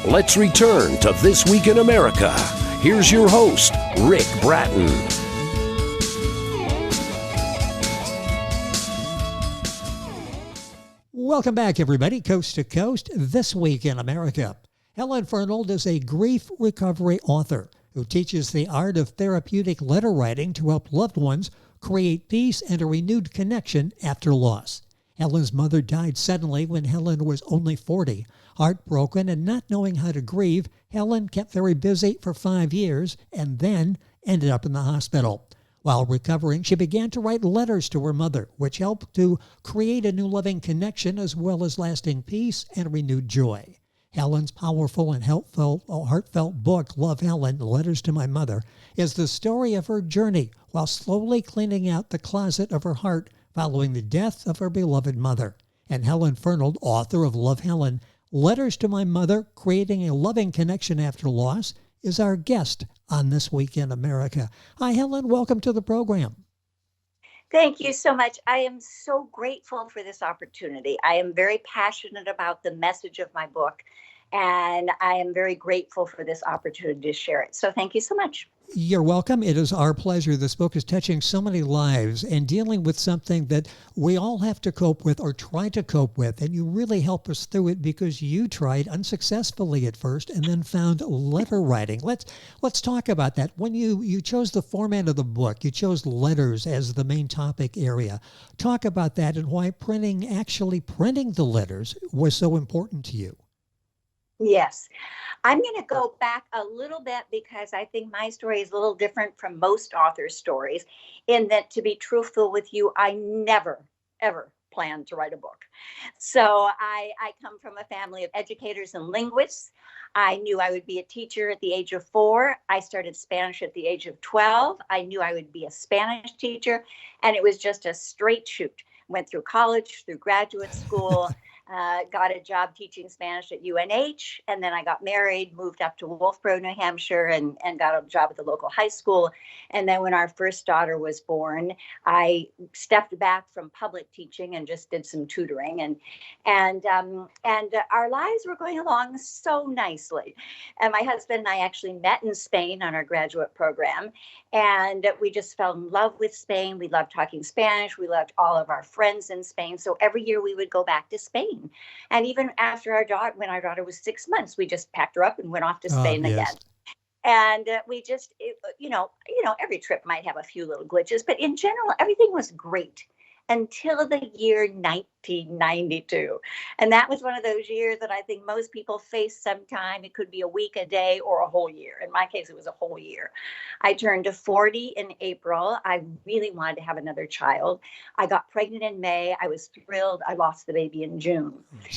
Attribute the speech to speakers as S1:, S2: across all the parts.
S1: Let's return to This Week in America. Here's your host, Rick Bratton.
S2: Welcome back, everybody, coast to coast, This Week in America. Helen Fernald is a grief recovery author who teaches the art of therapeutic letter writing to help loved ones create peace and a renewed connection after loss. Helen's mother died suddenly when Helen was only 40. Heartbroken and not knowing how to grieve, Helen kept very busy for 5 years and then ended up in the hospital. While recovering, she began to write letters to her mother, which helped to create a new loving connection as well as lasting peace and renewed joy. Helen's powerful and heartfelt book, Love Helen, Letters to My Mother, is the story of her journey while slowly cleaning out the closet of her heart following the death of her beloved mother. And Helen Fernald, author of Love Helen, Letters to My Mother, Creating a Loving Connection After Loss, is our guest on This Week in America. Hi, Helen. Welcome to the program.
S3: Thank you so much. I am so grateful for this opportunity. I am very passionate about the message of my book, and I am very grateful for this opportunity to share it. So thank you so much.
S2: You're welcome. It is our pleasure. This book is touching so many lives and dealing with something that we all have to cope with or try to cope with. And you really help us through it because you tried unsuccessfully at first and then found letter writing. Let's talk about that. When you chose the format of the book, you chose letters as the main topic area. Talk about that and why printing the letters was so important to you.
S3: Yes. I'm going to go back a little bit because I think my story is a little different from most authors' stories in that, to be truthful with you, I never, ever planned to write a book. So I come from a family of educators and linguists. I knew I would be a teacher at the age of 4. I started Spanish at the age of 12. I knew I would be a Spanish teacher, and it was just a straight shoot. Went through college, through graduate school. Got a job teaching Spanish at UNH, and then I got married, moved up to Wolfboro, New Hampshire, and got a job at the local high school. And then when our first daughter was born, I stepped back from public teaching and just did some tutoring, and our lives were going along so nicely. And my husband and I actually met in Spain on our graduate program, and we just fell in love with Spain. We loved talking Spanish. We loved all of our friends in Spain. So every year we would go back to Spain. And even after when our daughter was 6 months, we just packed her up and went off to Spain again. And we just, every trip might have a few little glitches, but in general, everything was great until the year 1992. And that was one of those years that I think most people face sometime. It could be a week, a day, or a whole year. In my case, it was a whole year. I turned to 40 in April. I really wanted to have another child. I got pregnant in May. I was thrilled. I lost the baby in June.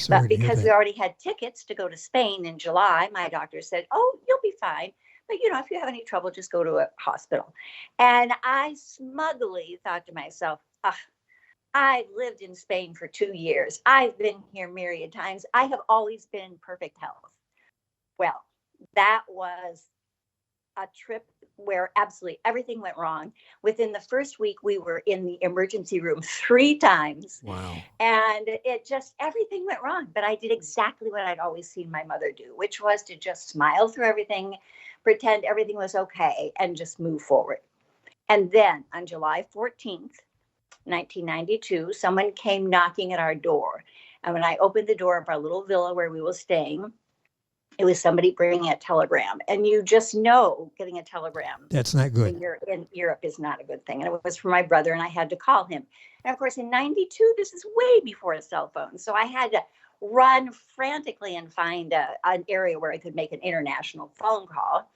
S3: But because we already had tickets to go to Spain in July, my doctor said, "Oh, you'll be fine. But, if you have any trouble, just go to a hospital." And I smugly thought to myself, I've lived in Spain for 2 years. I've been here myriad times. I have always been in perfect health. Well, that was a trip where absolutely everything went wrong. Within the first week, we were in the emergency room 3 times.
S2: Wow.
S3: And everything went wrong. But I did exactly what I'd always seen my mother do, which was to just smile through everything, pretend everything was okay, and just move forward. And then on July 14th, 1992, someone came knocking at our door. And when I opened the door of our little villa where we were staying, it was somebody bringing a telegram. And you just know getting a telegram.
S2: That's not good.
S3: In Europe is not a good thing. And it was from my brother, and I had to call him. And of course, in 92, this is way before a cell phone. So I had to run frantically and find an area where I could make an international phone call.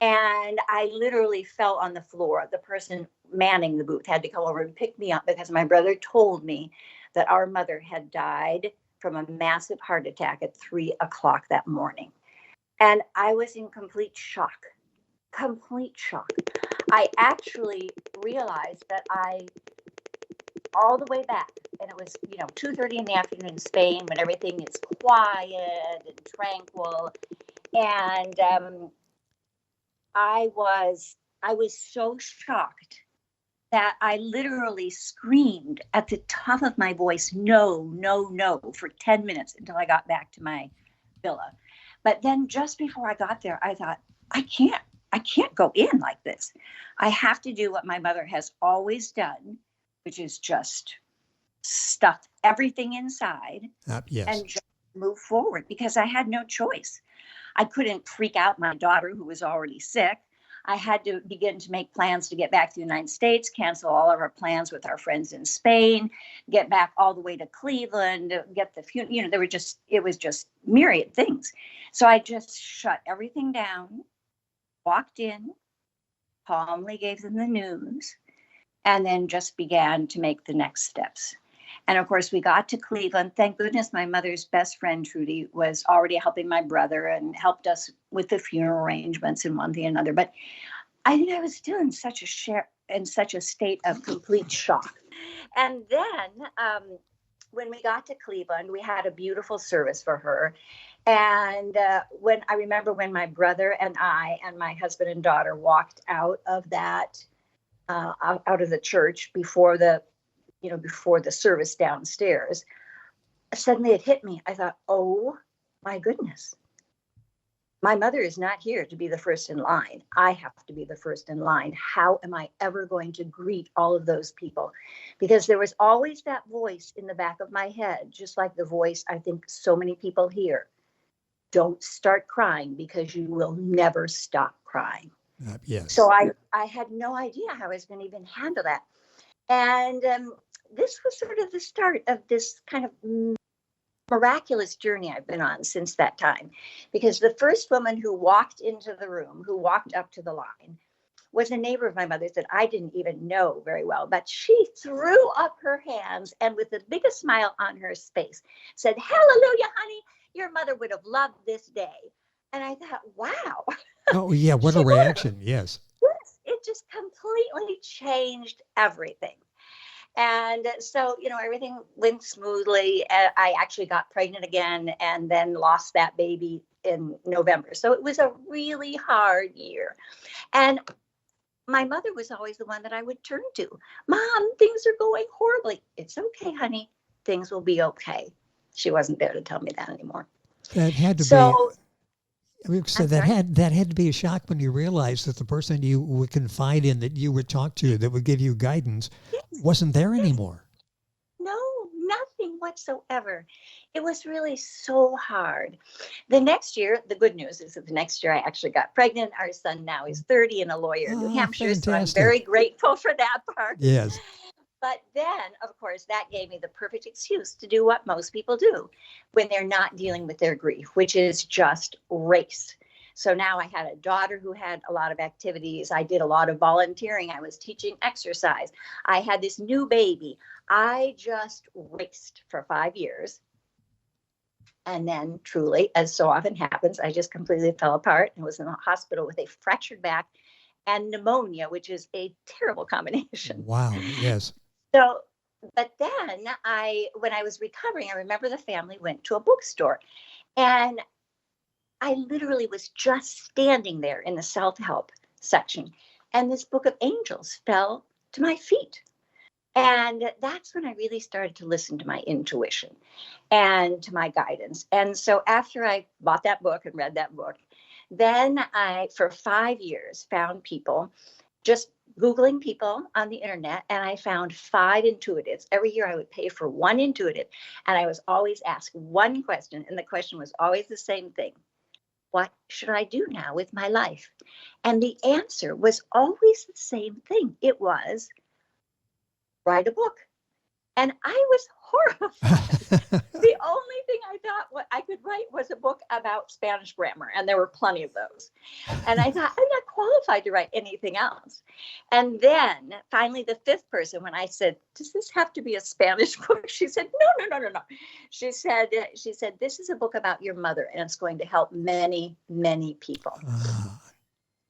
S3: And I literally fell on the floor. The person manning the booth had to come over and pick me up because my brother told me that our mother had died from a massive heart attack at 3 o'clock that morning. And I was in complete shock. I actually realized that all the way back, and it was, 2:30 in the afternoon in Spain when everything is quiet and tranquil. And I was so shocked that I literally screamed at the top of my voice, no, no, no, for 10 minutes until I got back to my villa. But then just before I got there, I thought, I can't go in like this. I have to do what my mother has always done, which is just stuff everything inside
S2: Yes.
S3: and just move forward, because I had no choice. I couldn't freak out my daughter who was already sick. I had to begin to make plans to get back to the United States, cancel all of our plans with our friends in Spain, get back all the way to Cleveland, get the funeral. It was just myriad things. So I just shut everything down, walked in, calmly gave them the news, and then just began to make the next steps. And of course, we got to Cleveland. Thank goodness my mother's best friend, Trudy, was already helping my brother and helped us with the funeral arrangements and one thing and another. But I think I was still in such a state of complete shock. And then when we got to Cleveland, we had a beautiful service for her. And when my brother and I and my husband and daughter walked out of that, out of the church before the service downstairs, suddenly it hit me. I thought, oh my goodness, my mother is not here to be the first in line. I have to be the first in line. How am I ever going to greet all of those people? Because there was always that voice in the back of my head, just like the voice I think so many people hear. Don't start crying because you will never stop crying.
S2: Yes.
S3: So I had no idea how I was going to even handle that. And this was sort of the start of this kind of miraculous journey I've been on since that time. Because the first woman who walked into the room, who walked up to the line, was a neighbor of my mother's that I didn't even know very well. But she threw up her hands and with the biggest smile on her face said, "Hallelujah, honey, your mother would have loved this day." And I thought, wow.
S2: Oh, yeah. What a reaction. Yes.
S3: Yes, it just completely changed everything. And so, everything went smoothly. I actually got pregnant again and then lost that baby in November. So it was a really hard year. And my mother was always the one that I would turn to. "Mom, things are going horribly." "It's okay, honey. Things will be okay." She wasn't there to tell me that anymore.
S2: That had to
S3: So,
S2: be. So that had to be a shock when you realized that the person you would confide in, that you would talk to, that would give you guidance, wasn't there anymore.
S3: No, nothing whatsoever. It was really so hard. The next year, the good news is that the next year I actually got pregnant. Our son now is 30 and a lawyer in New Hampshire.
S2: Fantastic.
S3: So I'm very grateful for that part.
S2: Yes.
S3: But then, of course, that gave me the perfect excuse to do what most people do when they're not dealing with their grief, which is just race. So now I had a daughter who had a lot of activities. I did a lot of volunteering. I was teaching exercise. I had this new baby. I just raced for 5 years. And then truly, as so often happens, I just completely fell apart and was in the hospital with a fractured back and pneumonia, which is a terrible combination.
S2: Wow. Yes.
S3: So, but then when I was recovering, I remember the family went to a bookstore and I literally was just standing there in the self-help section. And this book of angels fell to my feet. And that's when I really started to listen to my intuition and to my guidance. And so after I bought that book and read that book, then I, for 5 years, found people, just Googling people on the internet, and I found 5 intuitives. Every year I would pay for one intuitive, and I was always asked one question, and the question was always the same thing. What should I do now with my life? And the answer was always the same thing. It was, write a book. And I was horrified. The only thing I thought what I could write was a book about Spanish grammar, and there were plenty of those. And I thought, I'm not qualified to write anything else. And then finally, the 5th person, when I said, "Does this have to be a Spanish book?" She said, No. She said, "This is a book about your mother, and it's going to help many, many people."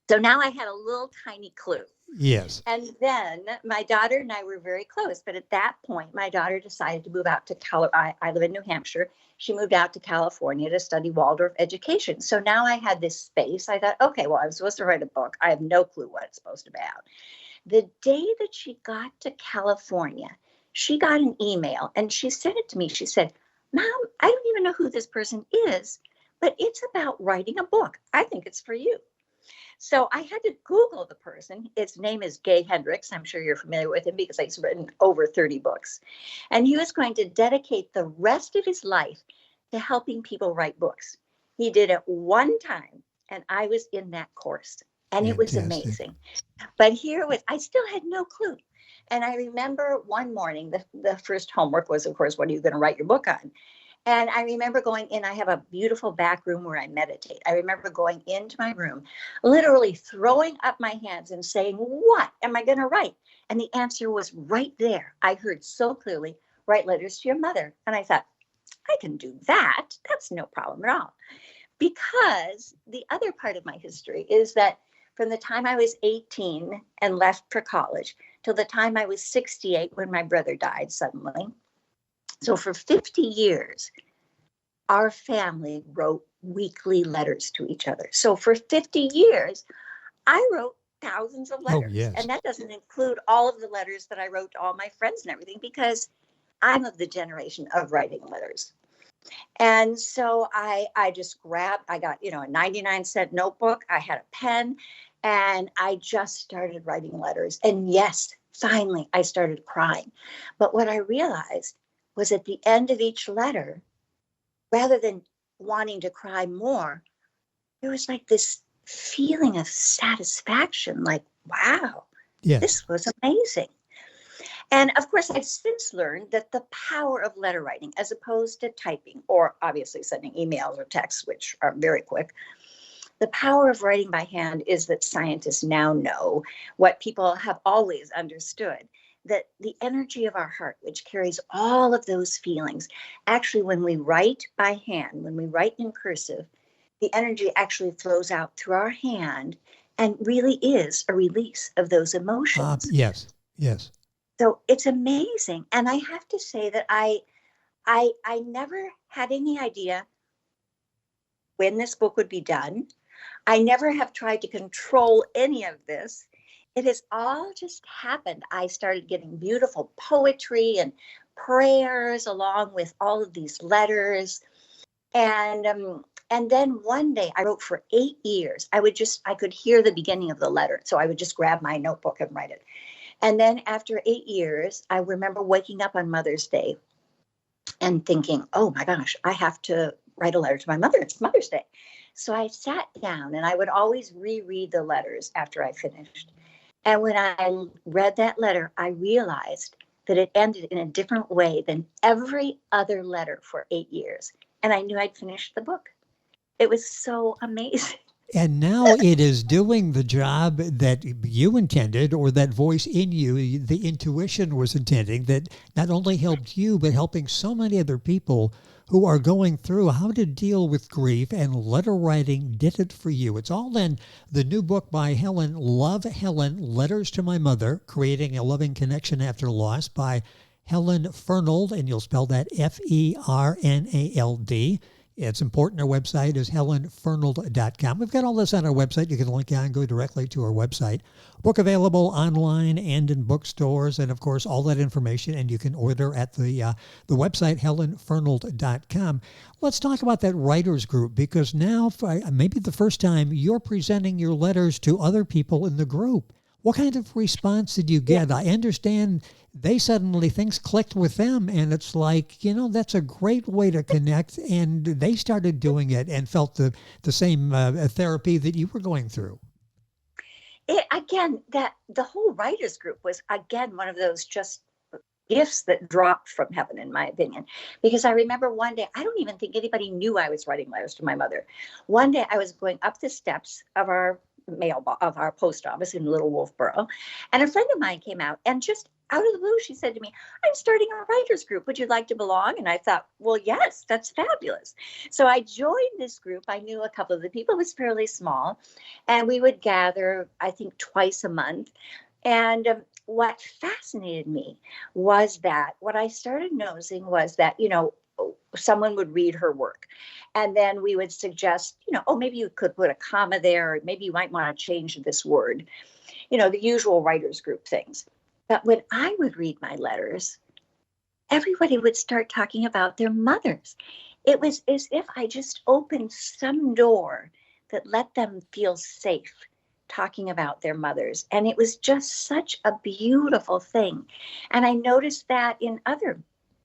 S3: So now I had a little tiny clue.
S2: Yes.
S3: And then my daughter and I were very close. But at that point, my daughter decided to move out to California. I live in New Hampshire. She moved out to California to study Waldorf education. So now I had this space. I thought, okay, well, I'm supposed to write a book. I have no clue what it's supposed to be about. The day that she got to California, she got an email and she sent it to me. She said, "Mom, I don't even know who this person is, but it's about writing a book. I think it's for you. So I had to Google the person. His name is Gay Hendricks. I'm sure you're familiar with him because he's written over 30 books. And he was going to dedicate the rest of his life to helping people write books. He did it one time, and I was in that course, and it was amazing. But I still had no clue. And I remember one morning, the first homework was, of course, what are you going to write your book on? And I remember going in, I have a beautiful back room where I meditate. I remember going into my room, literally throwing up my hands and saying, what am I going to write? And the answer was right there. I heard so clearly, write letters to your mother. And I thought, I can do that. That's no problem at all. Because the other part of my history is that from the time I was 18 and left for college till the time I was 68 when my brother died suddenly. So for 50 years, our family wrote weekly letters to each other. So for 50 years, I wrote thousands of letters.
S2: Oh, yes.
S3: And that doesn't include all of the letters that I wrote to all my friends and everything, because I'm of the generation of writing letters. And so I got, a 99-cent notebook. I had a pen, and I just started writing letters. And yes, finally, I started crying. But what I realized was at the end of each letter, rather than wanting to cry more, there was like this feeling of satisfaction, like, wow, this was amazing. And of course, I've since learned that the power of letter writing, as opposed to typing, or obviously sending emails or texts, which are very quick, the power of writing by hand is that scientists now know what people have always understood, that the energy of our heart, which carries all of those feelings, actually, when we write by hand, when we write in cursive, the energy actually flows out through our hand and really is a release of those emotions.
S2: Yes.
S3: So it's amazing. And I have to say that I never had any idea when this book would be done. I never have tried to control any of this. It has all just happened. I started getting beautiful poetry and prayers along with all of these letters. And then one day I wrote for 8 years. I could hear the beginning of the letter. So I would just grab my notebook and write it. And then after 8 years, I remember waking up on Mother's Day and thinking, oh my gosh, I have to write a letter to my mother. It's Mother's Day. So I sat down, and I would always reread the letters after I finished. And when I read that letter, I realized that it ended in a different way than every other letter for 8 years. And I knew I'd finished the book. It was so amazing.
S2: And now it is doing the job that you intended, or that voice in you, the intuition was intending, that not only helped you, but helping so many other people who are going through how to deal with grief, and letter writing did it for you. It's all in the new book by Helen, Love Helen, Letters to My Mother, Creating a Loving Connection After Loss, by Helen Fernald, and you'll spell that Fernald. It's important. Our website is helenfernald.com. We've got all this on our website. You can link on and go directly to our website. Book available online and in bookstores, and of course all that information, and you can order at the website helenfernald.com. Let's talk about that writers group, because now, for maybe the first time, you're presenting your letters to other people in the group. What kind of response did you get? I understand they suddenly, things clicked with them, and it's like, that's a great way to connect, and they started doing it and felt the same therapy that you were going through.
S3: The whole writers group was, again, one of those just gifts that dropped from heaven, in my opinion. Because I remember one day, I don't even think anybody knew I was writing letters to my mother. One day I was going up the steps of our post office in Little Wolfboro, and a friend of mine came out, and just out of the blue, she said to me, I'm starting a writers group. Would you like to belong? And I thought, well, yes, that's fabulous. So I joined this group. I knew a couple of the people. It was fairly small, and we would gather, I think, twice a month. And what fascinated me was that what I started noticing was that, someone would read her work, and then we would suggest, maybe you could put a comma there, or maybe you might want to change this word, the usual writers group things. But when I would read my letters, everybody would start talking about their mothers. It was as if I just opened some door that let them feel safe talking about their mothers. And it was just such a beautiful thing. And I noticed that in other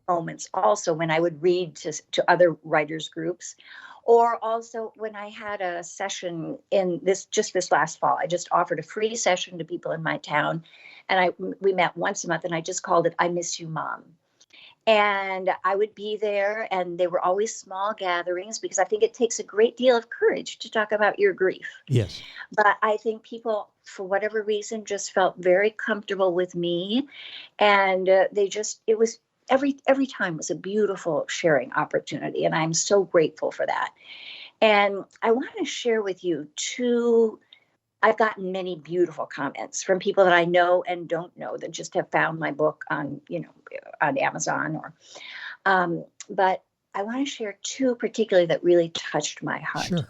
S3: moments also when I would read to other writers groups, or also when I had a session in this last fall. I just offered a free session to people in my town. And we met once a month, and I just called it I Miss You, Mom. And I would be there, and they were always small gatherings because I think it takes a great deal of courage to talk about your grief.
S2: Yes.
S3: But I think people, for whatever reason, just felt very comfortable with me. And it was every time was a beautiful sharing opportunity. And I'm so grateful for that. And I want to share with you I've gotten many beautiful comments from people that I know and don't know that just have found my book on Amazon but I want to share two particularly that really touched my heart.
S2: Sure.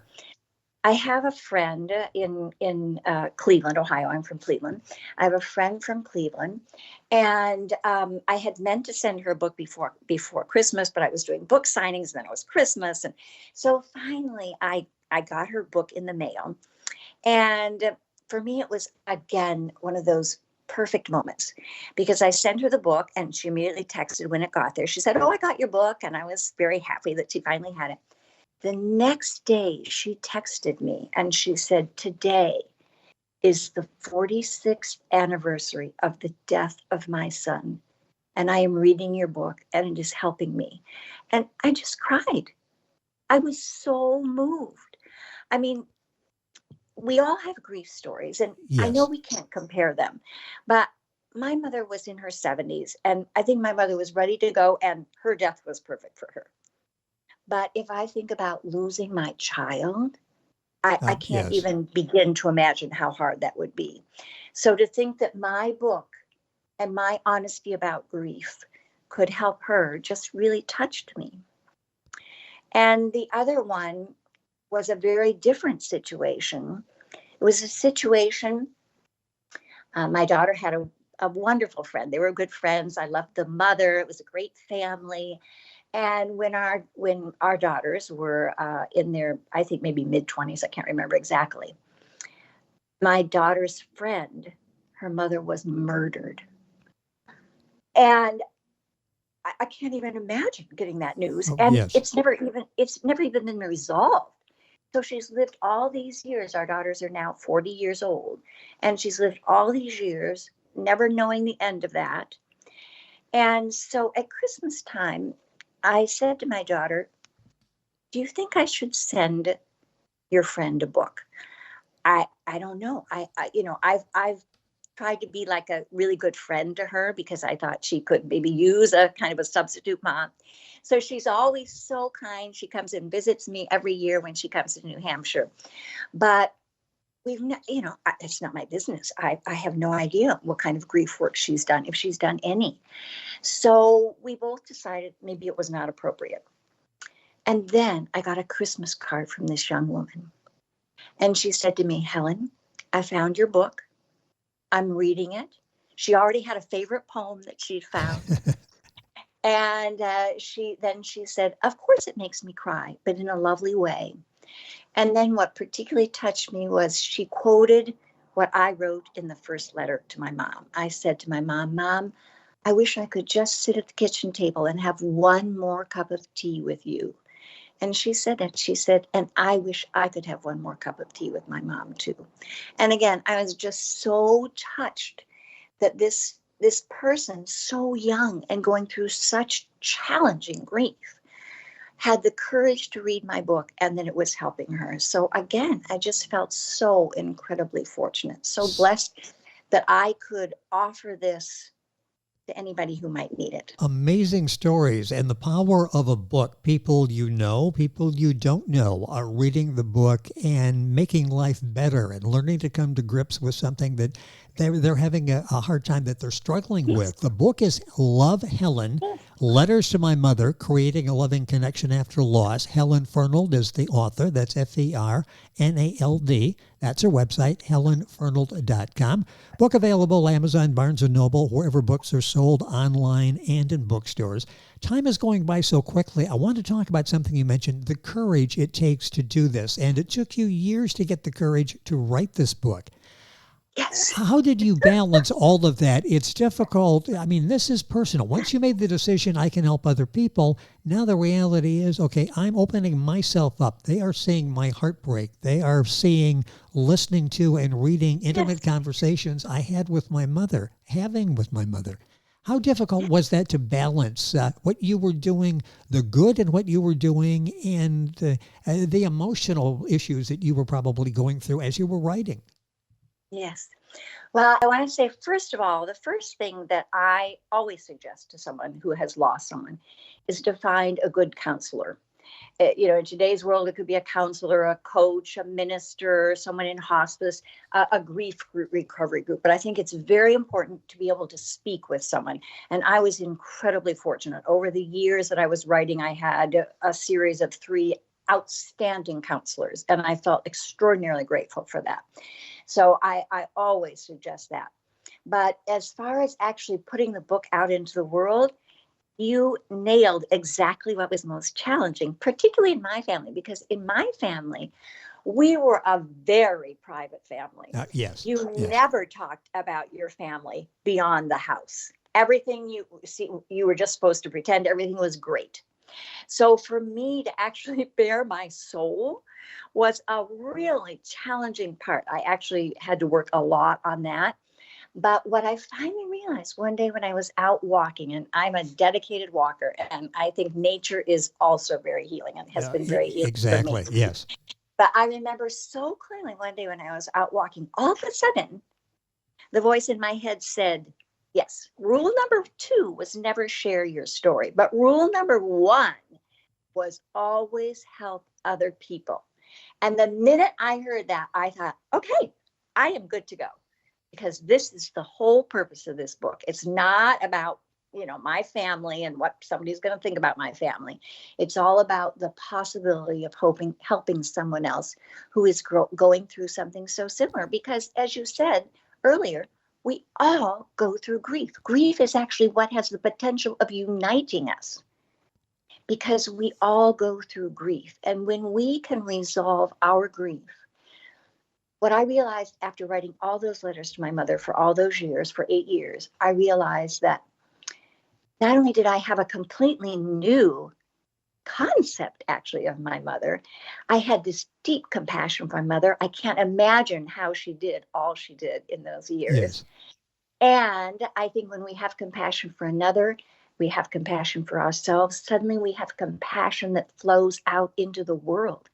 S3: I have a friend in Cleveland, Ohio. I'm from Cleveland. I have a friend from Cleveland, and I had meant to send her a book before Christmas, but I was doing book signings, and then it was Christmas, and so finally I got her book in the mail. And for me, it was, again, one of those perfect moments because I sent her the book and she immediately texted when it got there. She said, "Oh, I got your book." And I was very happy that she finally had it. The next day, she texted me and she said, "Today is the 46th anniversary of the death of my son. And I am reading your book and it is helping me." And I just cried. I was so moved. I mean, we all have grief stories, and
S2: Yes.
S3: I know we can't compare them, but my mother was in her 70s, and I think my mother was ready to go, and her death was perfect for her. But if I think about losing my child, I can't
S2: Yes.
S3: even begin to imagine how hard that would be. So to think that my book and my honesty about grief could help her just really touched me. And the other one was a very different situation. It was a situation, my daughter had a wonderful friend. They were good friends. I loved the mother. It was a great family. And when our daughters were in their, I think maybe mid-20s, I can't remember exactly, my daughter's friend, her mother was murdered. And I can't even imagine getting that news. And
S2: yes.
S3: it's never even been resolved. So she's lived all these years. Our daughters are now 40 years old. And she's lived all these years, never knowing the end of that. And so at Christmas time, I said to my daughter, "Do you think I should send your friend a book?" I don't know. I've tried to be like a really good friend to her because I thought she could maybe use a kind of a substitute mom. So she's always so kind. She comes and visits me every year when she comes to New Hampshire. But we've not, it's not my business. I have no idea what kind of grief work she's done, if she's done any. So we both decided maybe it was not appropriate. And then I got a Christmas card from this young woman. And she said to me, "Helen, I found your book. I'm reading it." She already had a favorite poem that she'd found. And she said, "Of course it makes me cry, but in a lovely way." And then what particularly touched me was she quoted what I wrote in the first letter to my mom. I said to my mom, "Mom, I wish I could just sit at the kitchen table and have one more cup of tea with you." And she said it. She said, "And I wish I could have one more cup of tea with my mom too." And again, I was just so touched that this person, so young and going through such challenging grief, had the courage to read my book, and then it was helping her. So again, I just felt so incredibly fortunate, so blessed that I could offer this to anybody who might need it.
S2: Amazing stories and the power of a book. People you know, people you don't know are reading the book and making life better and learning to come to grips with something that they're having a hard time that they're struggling with. The book is Love Helen, Letters to My Mother, Creating a Loving Connection After Loss. Helen Fernald is the author. That's Fernald. That's her website, helenfernald.com. Book available Amazon, Barnes & Noble, wherever books are sold, online and in bookstores. Time is going by so quickly. I want to talk about something you mentioned, the courage it takes to do this. And it took you years to get the courage to write this book.
S3: Yes.
S2: How did you balance all of that? It's difficult. I mean, this is personal. Once you made the decision, I can help other people. Now the reality is, okay, I'm opening myself up. They are seeing my heartbreak. They are seeing, listening to, and reading intimate conversations I had with my mother, having with my mother. How difficult was that to balance what you were doing, the good and what you were doing, and the emotional issues that you were probably going through as you were writing?
S3: Yes. Well, I want to say, first of all, the first thing that I always suggest to someone who has lost someone is to find a good counselor. In today's world, it could be a counselor, a coach, a minister, someone in hospice, a grief group, recovery group. But I think it's very important to be able to speak with someone. And I was incredibly fortunate. Over the years that I was writing, I had a series of 3 outstanding counselors, and I felt extraordinarily grateful for that. So I always suggest that. But as far as actually putting the book out into the world, you nailed exactly what was most challenging, particularly in my family, because in my family, we were a very private family.
S2: Yes.
S3: You never talked about your family beyond the house. Everything you see, you were just supposed to pretend everything was great. So for me to actually bare my soul was a really challenging part. I actually had to work a lot on that. But what I finally realized one day when I was out walking, and I'm a dedicated walker, and I think nature is also very healing and has been very healing
S2: exactly,
S3: for me.
S2: Yes.
S3: But I remember so clearly one day when I was out walking, all of a sudden, the voice in my head said, yes, rule number 2 was never share your story. But rule number 1 was always help other people. And the minute I heard that, I thought, okay, I am good to go. Because this is the whole purpose of this book. It's not about, my family and what somebody's going to think about my family. It's all about the possibility of helping someone else who is going through something so similar. Because as you said earlier, we all go through grief. Grief is actually what has the potential of uniting us, because we all go through grief. And when we can resolve our grief, what I realized after writing all those letters to my mother for all those years, for 8 years, I realized that not only did I have a completely new concept, actually, of my mother, I had this deep compassion for my mother. I can't imagine how she did all she did in those years.
S2: Yes.
S3: And I think when we have compassion for another, we have compassion for ourselves. Suddenly we have compassion that flows out into the world.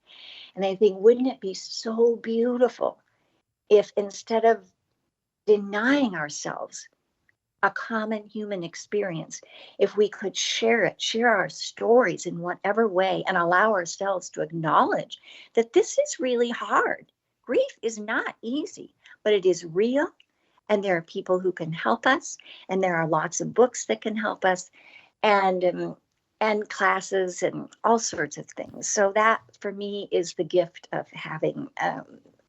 S3: And I think, wouldn't it be so beautiful if instead of denying ourselves a common human experience, if we could share our stories in whatever way and allow ourselves to acknowledge that this is really hard. Grief is not easy, but it is real. And there are people who can help us. And there are lots of books that can help us. And classes and all sorts of things. So that, for me, is the gift of having,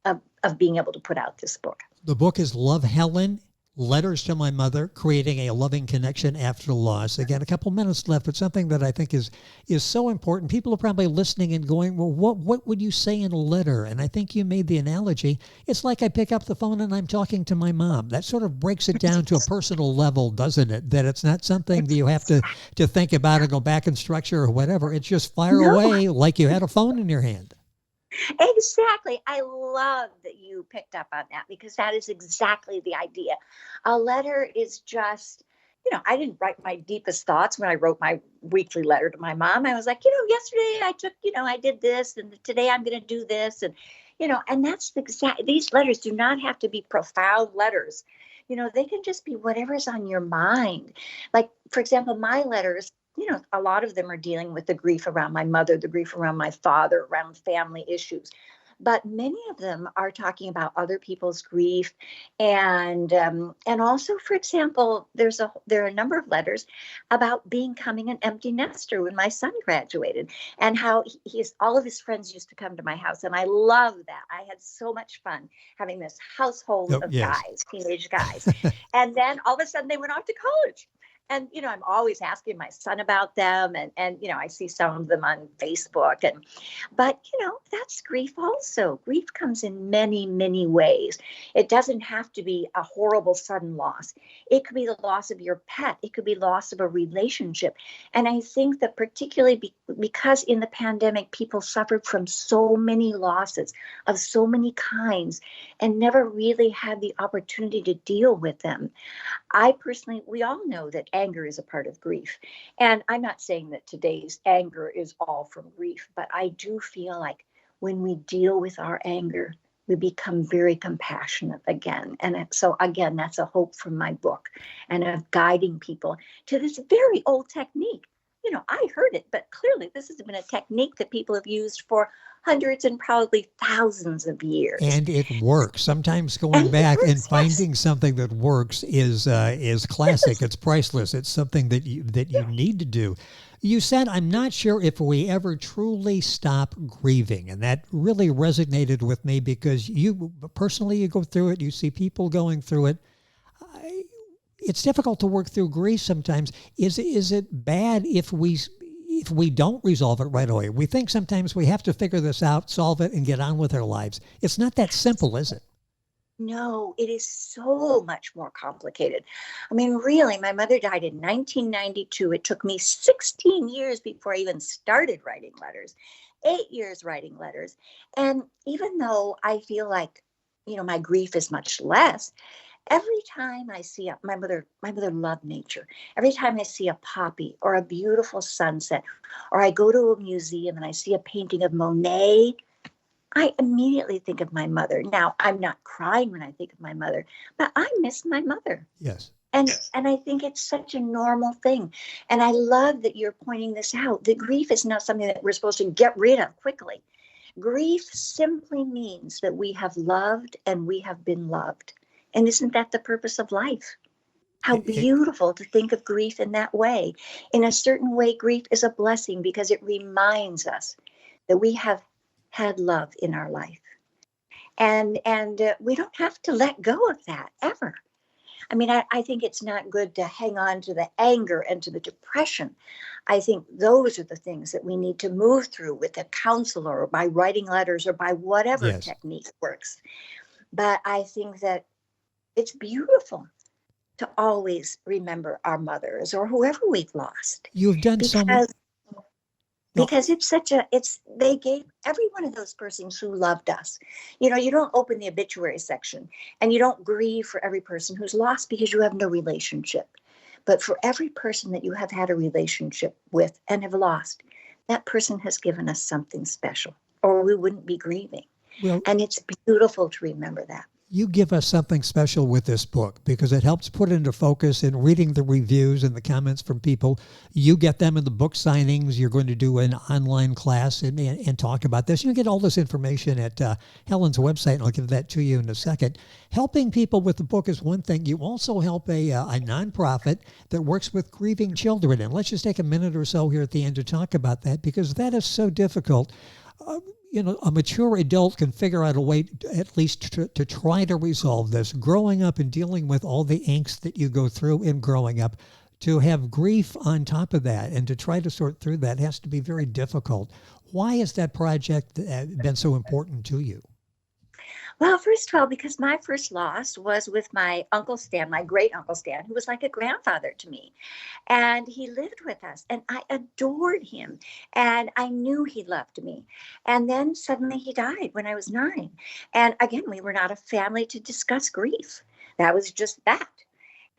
S3: of being able to put out this book.
S2: The book is Love Helen, Letters to My Mother, Creating a Loving Connection After Loss. Again, a couple minutes left, but something that I think is so important. People are probably listening and going, well, what would you say in a letter? And I think you made the analogy. It's like I pick up the phone and I'm talking to my mom. That sort of breaks it down to a personal level, doesn't it? That it's not something that you have to think about and go back and structure or whatever. It's just fire away like you had a phone in your hand.
S3: Exactly. I love that you picked up on that, because that is exactly the idea. A letter is just, I didn't write my deepest thoughts when I wrote my weekly letter to my mom. I was like, yesterday I took, I did this, and today I'm going to do this. And, and that's these letters do not have to be profound letters. They can just be whatever's on your mind. Like, for example, my letters, a lot of them are dealing with the grief around my mother, the grief around my father, around family issues. but many of them are talking about other people's grief, and also, for example, there are a number of letters about becoming an empty nester when my son graduated, and how he's all of his friends used to come to my house, and I love that. I had so much fun having this household
S2: Oh,
S3: of
S2: yes.
S3: guys, teenage guys, and then all of a sudden they went off to college. And I'm always asking my son about them, and I see some of them on Facebook, but that's grief also. Grief comes in many, many ways. It doesn't have to be a horrible sudden loss. It could be the loss of your pet. It could be loss of a relationship. And I think that particularly because in the pandemic people suffered from so many losses of so many kinds and never really had the opportunity to deal with them. We all know that anger is a part of grief. And I'm not saying that today's anger is all from grief, but I do feel like when we deal with our anger, we become very compassionate again. And so, again, that's a hope from my book and of guiding people to this very old technique. I heard it, but clearly this has been a technique that people have used for hundreds and probably thousands of years.
S2: And it works. Sometimes going back and finding something that works is classic. It's priceless. It's something that you need to do. You said, I'm not sure if we ever truly stop grieving. And that really resonated with me because you personally go through it. You see people going through it. It's difficult to work through grief sometimes. Is it bad if we don't resolve it right away? We think sometimes we have to figure this out, solve it, and get on with our lives. It's not that simple, is it?
S3: No, it is so much more complicated. I mean, really, my mother died in 1992. It took me 16 years before I even started writing letters, 8 years writing letters. And even though I feel like, my grief is much less, every time I see my mother loved nature. Every time I see a poppy or a beautiful sunset, or I go to a museum and I see a painting of Monet, I immediately think of my mother. Now, I'm not crying when I think of my mother, but I miss my mother.
S2: Yes.
S3: And I think it's such a normal thing. And I love that you're pointing this out, that grief is not something that we're supposed to get rid of quickly. Grief simply means that we have loved and we have been loved. And isn't that the purpose of life? How beautiful to think of grief in that way. In a certain way, grief is a blessing because it reminds us that we have had love in our life. And we don't have to let go of that ever. I mean, I think it's not good to hang on to the anger and to the depression. I think those are the things that we need to move through with a counselor or by writing letters or by whatever technique works. But I think that it's beautiful to always remember our mothers or whoever we've lost.
S2: You've done so much.
S3: Because they gave every one of those persons who loved us. You don't open the obituary section and you don't grieve for every person who's lost because you have no relationship. But for every person that you have had a relationship with and have lost, that person has given us something special, or we wouldn't be grieving. Well, and it's beautiful to remember that.
S2: You give us something special with this book because it helps put into focus in reading the reviews and the comments from people. You get them in the book signings. You're going to do an online class and talk about this. You get all this information at Helen's website, and I'll give that to you in a second. Helping people with the book is one thing. You also help a nonprofit that works with grieving children. And let's just take a minute or so here at the end to talk about that because that is so difficult. A mature adult can figure out a way, at least to try to resolve this. Growing up and dealing with all the angst that you go through in growing up, to have grief on top of that and to try to sort through that has to be very difficult. Why has that project been so important to you?
S3: Well, first of all, because my first loss was with my Uncle Stan, my great Uncle Stan, who was like a grandfather to me. And he lived with us and I adored him and I knew he loved me. And then suddenly he died when I was 9. And again, we were not a family to discuss grief. That was just that.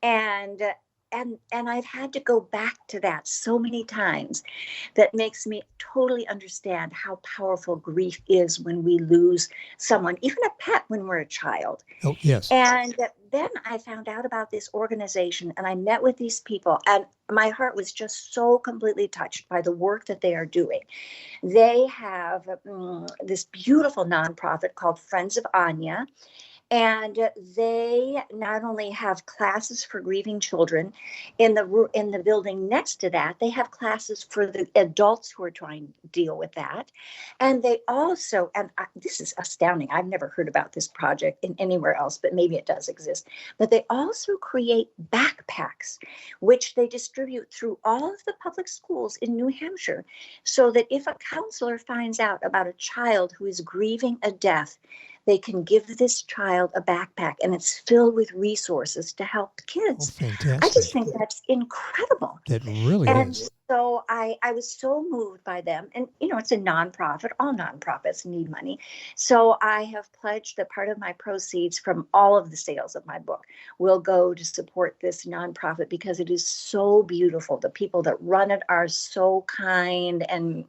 S3: And and I've had to go back to that so many times. That makes me totally understand how powerful grief is when we lose someone, even a pet when we're a child.
S2: Oh, yes.
S3: And then I found out about this organization and I met with these people, and my heart was just so completely touched by the work that they are doing. They have this beautiful nonprofit called Friends of Anya. And they not only have classes for grieving children in the building next to that, they have classes for the adults who are trying to deal with that. And they also, this is astounding, I've never heard about this project in anywhere else, but maybe it does exist. But they also create backpacks, which they distribute through all of the public schools in New Hampshire, so that if a counselor finds out about a child who is grieving a death, they can give this child a backpack, and it's filled with resources to help kids.
S2: Oh, fantastic.
S3: I just think that's incredible.
S2: It really
S3: And
S2: is.
S3: so I was so moved by them. And, it's a nonprofit. All nonprofits need money. So I have pledged that part of my proceeds from all of the sales of my book will go to support this nonprofit, because it is so beautiful. The people that run it are so kind, and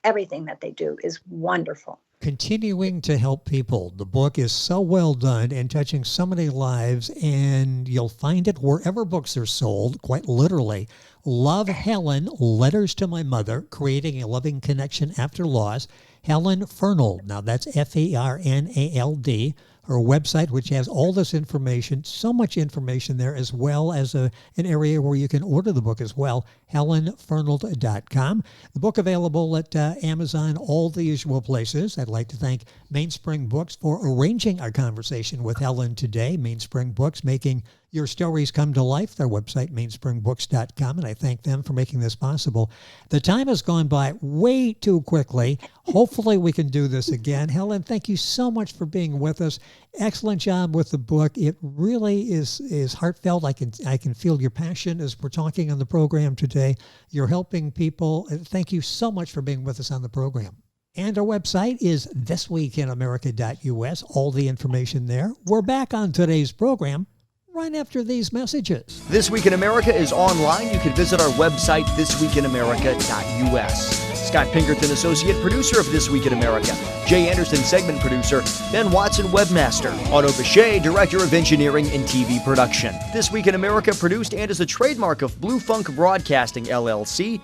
S3: everything that they do is wonderful.
S2: Continuing to help people. The book is so well done and touching so many lives, and you'll find it wherever books are sold, quite literally. Love Helen, Letters to My Mother, Creating a Loving Connection After Loss. Helen Fernald. Now that's Fernald. Her website, which has all this information, so much information there, as well as an area where you can order the book as well, helenfernald.com. The book available at Amazon, all the usual places. I'd like to thank Mainspring Books for arranging our conversation with Helen today. Mainspring Books, making your stories come to life. Their website, mainspringbooks.com, and I thank them for making this possible. The time has gone by way too quickly. Hopefully we can do this again. Helen, thank you so much for being with us. Excellent job with the book. It really is heartfelt. I can feel your passion as we're talking on the program today. You're helping people. Thank you so much for being with us on the program. And our website is thisweekinamerica.us. All the information there. We're back on today's program right after these messages.
S4: This Week in America is online. You can visit our website, thisweekinamerica.us. Scott Pinkerton, associate producer of This Week in America. Jay Anderson, segment producer. Ben Watson, webmaster. Otto Bechet, director of engineering and TV production. This Week in America produced and is a trademark of Blue Funk Broadcasting, LLC.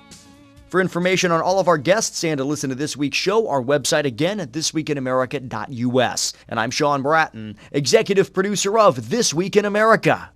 S4: For information on all of our guests and to listen to this week's show, our website again at thisweekinamerica.us. And I'm Sean Bratton, executive producer of This Week in America.